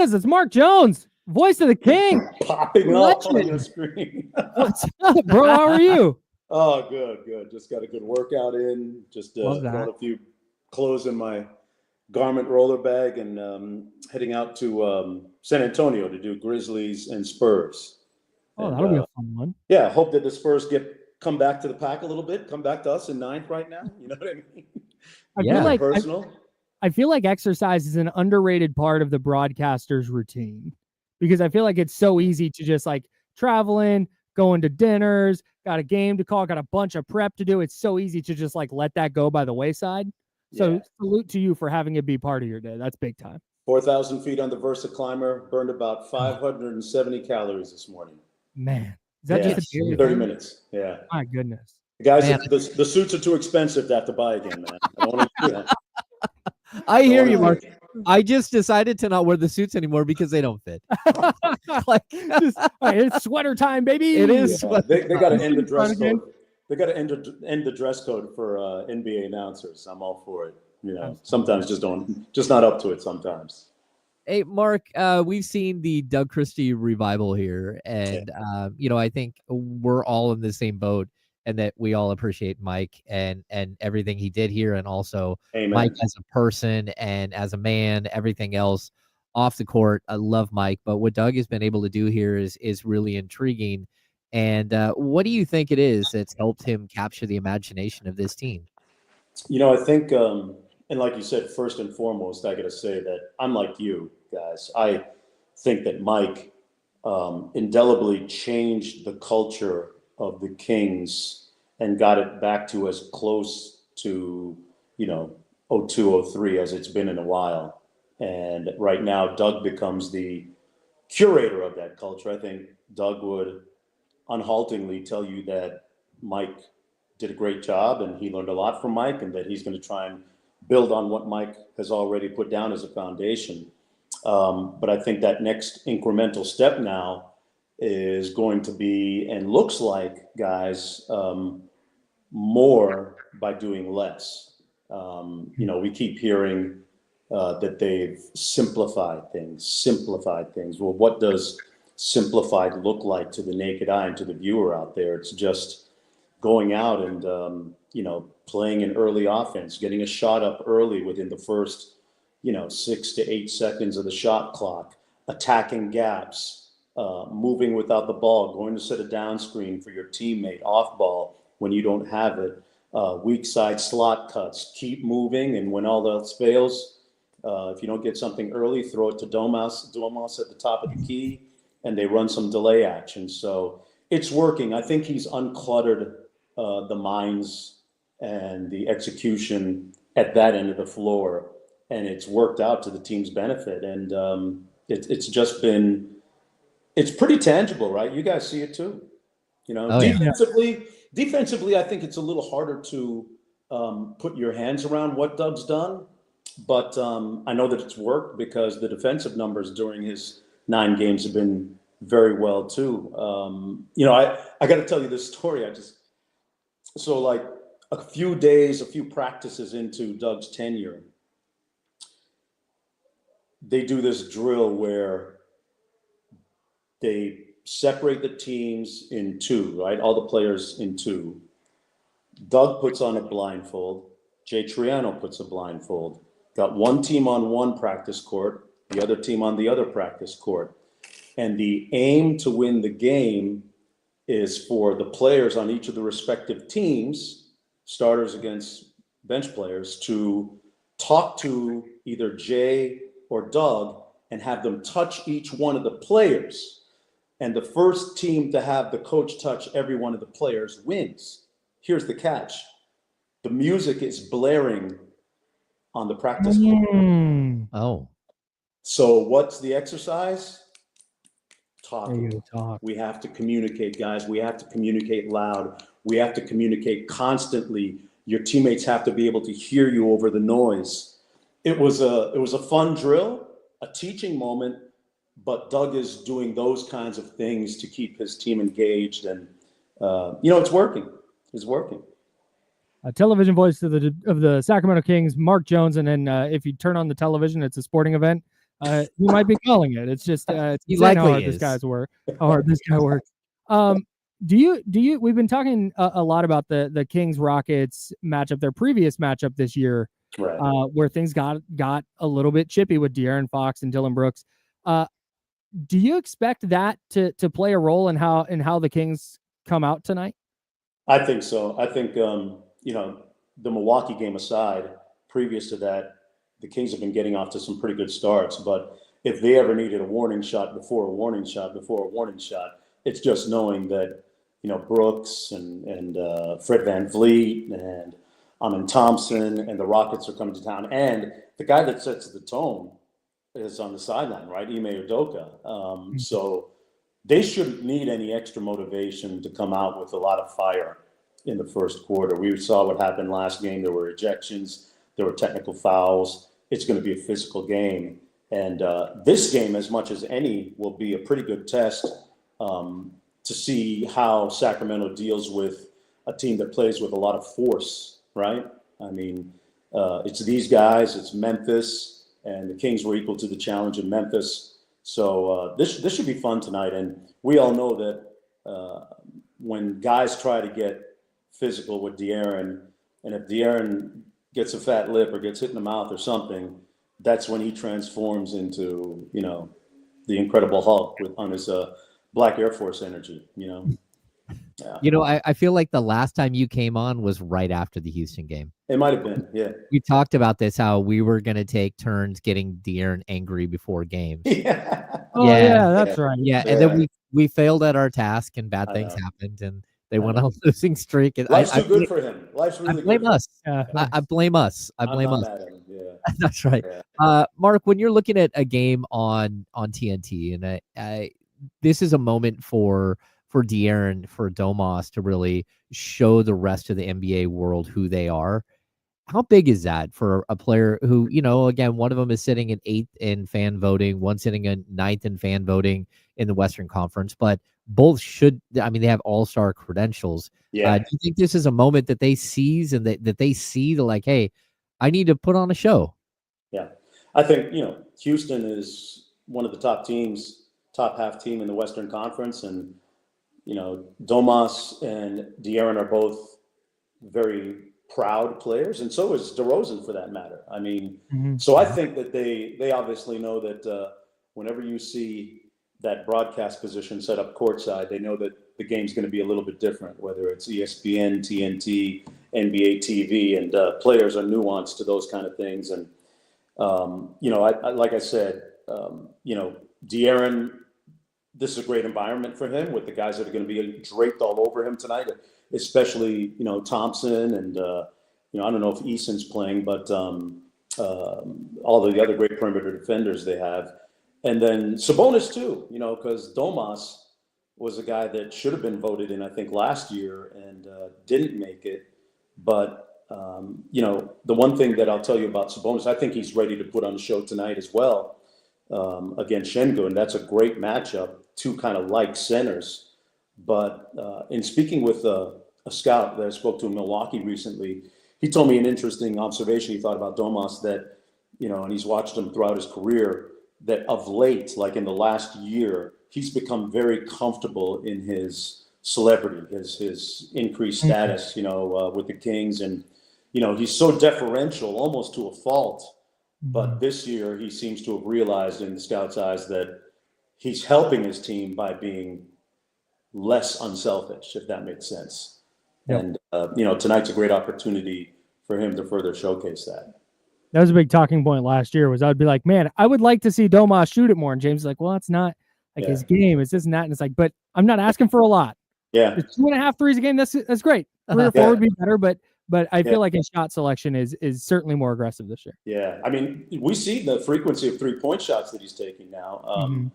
It's Mark Jones, voice of the King. Popping up on your screen. What's up, bro? How are you? Oh, good. Just got a good workout in. Just throwing a few clothes in my garment roller bag and heading out to San Antonio to do Grizzlies and Spurs. Oh, that'll be a fun one. Yeah, I hope that the Spurs come back to the pack a little bit, come back to us in 9th right now. You know what I mean? I feel like exercise is an underrated part of the broadcaster's routine because I feel like it's so easy to just like traveling, going to dinners, got a game to call, got a bunch of prep to do. It's so easy to just like let that go by the wayside. So salute to you for having it be part of your day. That's big time. 4,000 feet on the Versa Climber, burned about 570 calories this morning. Man, is that just a 30 minutes? Yeah. My goodness. Guys, the suits are too expensive to have to buy again, man. I hear you, Mark. I just decided to not wear the suits anymore because they don't fit. It's sweater time, baby. It is. They got to end the dress code. They got to end the dress code for NBA announcers. I'm all for it. You know, sometimes just not up to it sometimes. Hey, Mark, we've seen the Doug Christie revival here, and I think we're all in the same boat, and that we all appreciate Mike and everything he did here, and also Amen. Mike as a person and as a man, everything else off the court. I love Mike, but what Doug has been able to do here is really intriguing. And what do you think it is that's helped him capture the imagination of this team? I think, and like you said, first and foremost, I got to say that I'm like you guys. I think that Mike indelibly changed the culture of the Kings and got it back to as close to, 02, 03 as it's been in a while. And right now, Doug becomes the curator of that culture. I think Doug would unhaltingly tell you that Mike did a great job and he learned a lot from Mike, and that he's going to try and build on what Mike has already put down as a foundation. But I think that next incremental step now is going to be, and looks like, guys, more by doing less. We keep hearing that they've simplified things. Well, what does simplified look like to the naked eye and to the viewer out there? It's just going out and, playing an early offense, getting a shot up early within the first, 6 to 8 seconds of the shot clock, attacking gaps, moving without the ball, going to set a down screen for your teammate off ball when you don't have it, weak side slot cuts, keep moving. And when all else fails, if you don't get something early, throw it to Domas at the top of the key, and they run some delay action. So it's working. I think he's uncluttered the minds and the execution at that end of the floor, and it's worked out to the team's benefit. And it's pretty tangible, right? You guys see it too. Defensively, I think it's a little harder to put your hands around what Doug's done, but I know that it's worked because the defensive numbers during his 9 games have been very well too. I got to tell you this story. Like a few practices into Doug's tenure, they do this drill where they separate the teams in 2, right? All the players in 2. Doug puts on a blindfold. Jay Triano puts a blindfold. Got one team on one practice court, the other team on the other practice court. And the aim to win the game is for the players on each of the respective teams, starters against bench players, to talk to either Jay or Doug and have them touch each one of the players. And the first team to have the coach touch every one of the players wins. Here's the catch. The music is blaring on the practice court. Oh. So what's the exercise? Talking. We have to communicate, guys. We have to communicate loud. We have to communicate constantly. Your teammates have to be able to hear you over the noise. It was a fun drill, a teaching moment, but Doug is doing those kinds of things to keep his team engaged, and it's working. It's working. Television voice of the Sacramento Kings, Mark Jones, and then if you turn on the television, it's a sporting event. You might be calling it. It's just it's He insane how likely hard this is. guy's work. How hard this guy works. Do you? We've been talking a lot about the Kings Rockets matchup, their previous matchup this year, Right. where things got a little bit chippy with De'Aaron Fox and Dylan Brooks. Do you expect that to play a role in how the Kings come out tonight? I think so. I think, the Milwaukee game aside, previous to that, the Kings have been getting off to some pretty good starts. But if they ever needed a warning shot before a warning shot before a warning shot, it's just knowing that, Brooks and Fred VanVleet and Amin Thompson and the Rockets are coming to town. And the guy that sets the tone is on the sideline, right? Ime Udoka. So they shouldn't need any extra motivation to come out with a lot of fire in the first quarter. We saw what happened last game. There were ejections, there were technical fouls. It's going to be a physical game. And this game, as much as any, will be a pretty good test to see how Sacramento deals with a team that plays with a lot of force, right? I mean, it's these guys, it's Memphis, and the Kings were equal to the challenge in Memphis. So this should be fun tonight. And we all know that when guys try to get physical with De'Aaron, and if De'Aaron gets a fat lip or gets hit in the mouth or something, that's when he transforms into, the Incredible Hulk on his Black Air Force energy, Yeah. I feel like the last time you came on was right after the Houston game. It might have been, yeah. You talked about this, how we were going to take turns getting De'Aaron angry before games. Yeah. Oh yeah, that's right. Yeah, and then we failed at our task, and bad things happened, and they went on a losing streak. And Life's too good for him. Life's really I blame good. us. Yeah, I blame us. I blame us. Mad at him. Yeah. That's right. Yeah. Mark, when you're looking at a game on TNT, and this is a moment for De'Aaron, for Domas to really show the rest of the NBA world who they are. How big is that for a player who, again, one of them is sitting in 8th in fan voting, one sitting in 9th in fan voting in the Western Conference, but both they have all-star credentials. Yeah. Do you think this is a moment that they seize and that they see hey, I need to put on a show? Yeah. I think, Houston is one of the top half team in the Western Conference. And, Domas and De'Aaron are both very proud players, and so is DeRozan for that matter. I mean, so I think that they obviously know that whenever you see that broadcast position set up courtside, they know that the game's going to be a little bit different, whether it's ESPN, TNT, NBA TV, and players are nuanced to those kind of things. And, like I said, De'Aaron, this is a great environment for him with the guys that are going to be draped all over him tonight, especially, Thompson and, I don't know if Eason's playing, but all of the other great perimeter defenders they have. And then Sabonis too, because Domas was a guy that should have been voted in, I think, last year and didn't make it. But, the one thing that I'll tell you about Sabonis, I think he's ready to put on a show tonight as well against Şengün. That's a great matchup, two kind of like centers. But in speaking with a scout that I spoke to in Milwaukee recently, he told me an interesting observation he thought about Domas that, and he's watched him throughout his career, that of late, like in the last year, he's become very comfortable in his celebrity, his increased status, with the Kings. And, he's so deferential, almost to a fault. But this year, he seems to have realized in the scout's eyes that he's helping his team by being less unselfish, if that makes sense. Yep. And, tonight's a great opportunity for him to further showcase that. That was a big talking point last year, was I'd be like, man, I would like to see Domas shoot it more. And James is like, well, it's not like his game. It's this and that. And it's like, but I'm not asking for a lot. Yeah. It's 2.5 threes a game. That's great. 3 or 4 would be better, but I feel like his shot selection is certainly more aggressive this year. Yeah. I mean, we see the frequency of 3-point shots that he's taking now.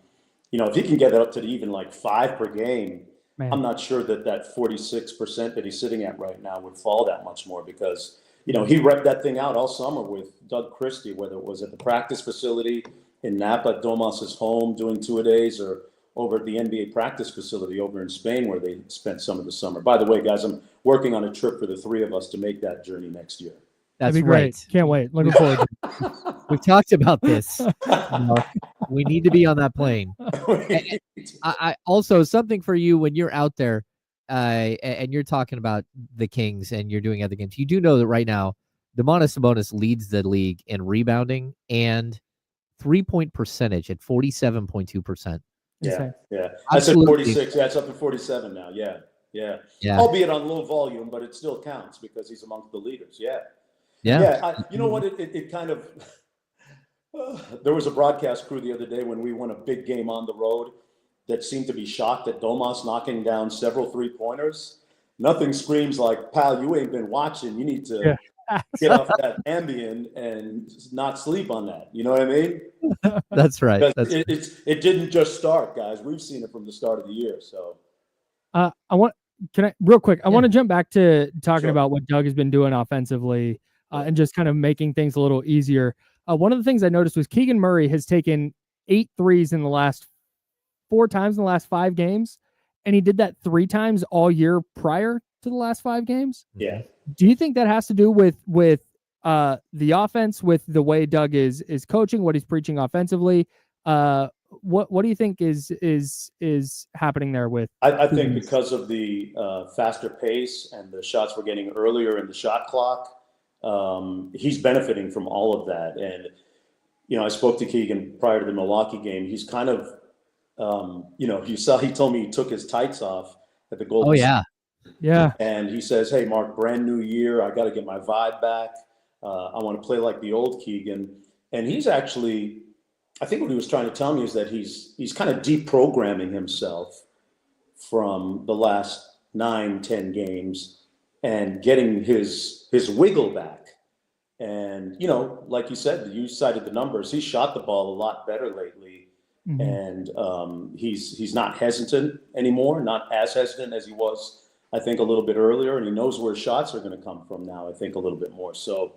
If he can get that up to even like 5 per game, man, I'm not sure that 46% that he's sitting at right now would fall that much more because, he repped that thing out all summer with Doug Christie, whether it was at the practice facility in Napa at Domas's home doing 2-a-days or over at the NBA practice facility over in Spain where they spent some of the summer. By the way, guys, I'm working on a trip for the 3 of us to make that journey next year. That's That'd be right. great. Can't wait. Looking forward to it. We've talked about this. Mark. We need to be on that plane. I also, something for you when you're out there and you're talking about the Kings and you're doing other games. You do know that right now, Domantas Sabonis leads the league in rebounding and 3-point percentage at 47.2%. Yeah. I said 46. Yeah, it's up to 47 now. Yeah. Albeit on low volume, but it still counts because he's amongst the leaders. Yeah. You know what? It kind of there was a broadcast crew the other day when we won a big game on the road that seemed to be shocked at Domas knocking down several 3-pointers. Nothing screams like, pal, you ain't been watching. You need to get off that Ambien and not sleep on that. You know what I mean? That's right. It didn't just start, guys. We've seen it from the start of the year. So I want to jump back to talking about what Doug has been doing offensively and just kind of making things a little easier. One of the things I noticed was Keegan Murray has taken 8 threes in the last 4 times in the last 5 games, and he did that 3 times all year prior to the last 5 games. Yeah. Do you think that has to do with the offense, with the way Doug is coaching, what he's preaching offensively? What do you think is happening there with? I think because of the faster pace and the shots we're getting earlier in the shot clock, he's benefiting from all of that. And I spoke to Keegan prior to the Milwaukee game. He's kind of, he told me he took his tights off at the Golden. Oh yeah. Yeah. And he says, "Hey, Mark, brand new year. I got to get my vibe back. I want to play like the old Keegan." And he's actually, I think what he was trying to tell me is that he's kind of deprogramming himself from the last 9-10 games and getting his wiggle back. And, like you said, you cited the numbers. He shot the ball a lot better lately. Mm-hmm. And he's not hesitant anymore, not as hesitant as he was, I think, a little bit earlier. And he knows where shots are going to come from now, I think, a little bit more. So,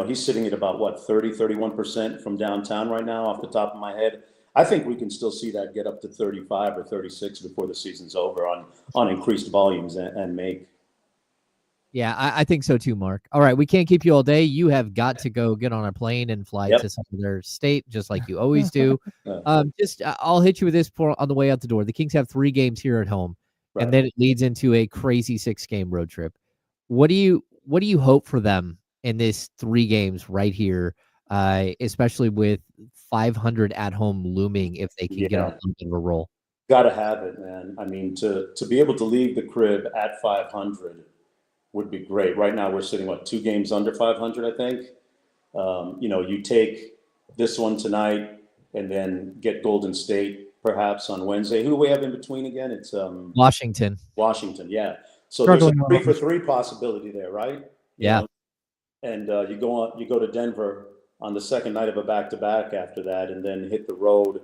he's sitting at about 31% from downtown right now off the top of my head. I think we can still see that get up to 35 or 36 before the season's over on increased volumes and make. Yeah, I think so too, Mark. All right, we can't keep you all day. You have got to go get on a plane and fly to some other state, just like you always do. I'll hit you with this on the way out the door. The Kings have 3 games here at home, and then it leads into a crazy 6-game road trip. What do you hope for them in this 3 games right here, especially with 500 at home looming if they can get on a little bit of a roll? Got to have it, man. I mean, to be able to leave the crib at 500 would be great. Right now we're sitting, 2 games under 500, I think. You take this one tonight and then get Golden State perhaps on Wednesday. Who do we have in between again? It's Washington. Yeah. So there's a 3-for-3 possibility there, right? Yeah. And you go to Denver on the second night of a back-to-back after that, and then hit the road,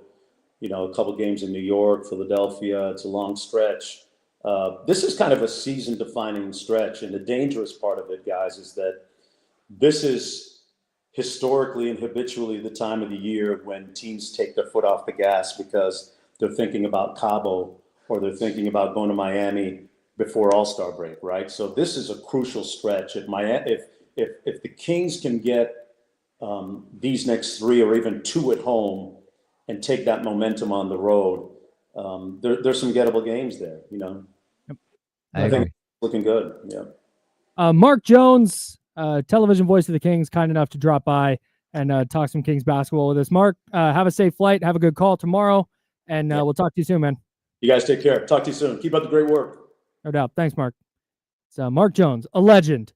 a couple games in New York, Philadelphia. It's a long stretch. This is kind of a season-defining stretch, and the dangerous part of it, guys, is that this is historically and habitually the time of the year when teams take their foot off the gas because they're thinking about Cabo or they're thinking about going to Miami before All-Star break, right? So this is a crucial stretch. If the Kings can get these next 3 or even 2 at home and take that momentum on the road, there's some gettable games there, I think it's looking good. Yeah. Mark Jones, television voice of the Kings, kind enough to drop by and talk some Kings basketball with us. Mark, have a safe flight. Have a good call tomorrow, and we'll talk to you soon, man. You guys take care. Talk to you soon. Keep up the great work. No doubt. Thanks, Mark. So Mark Jones, a legend.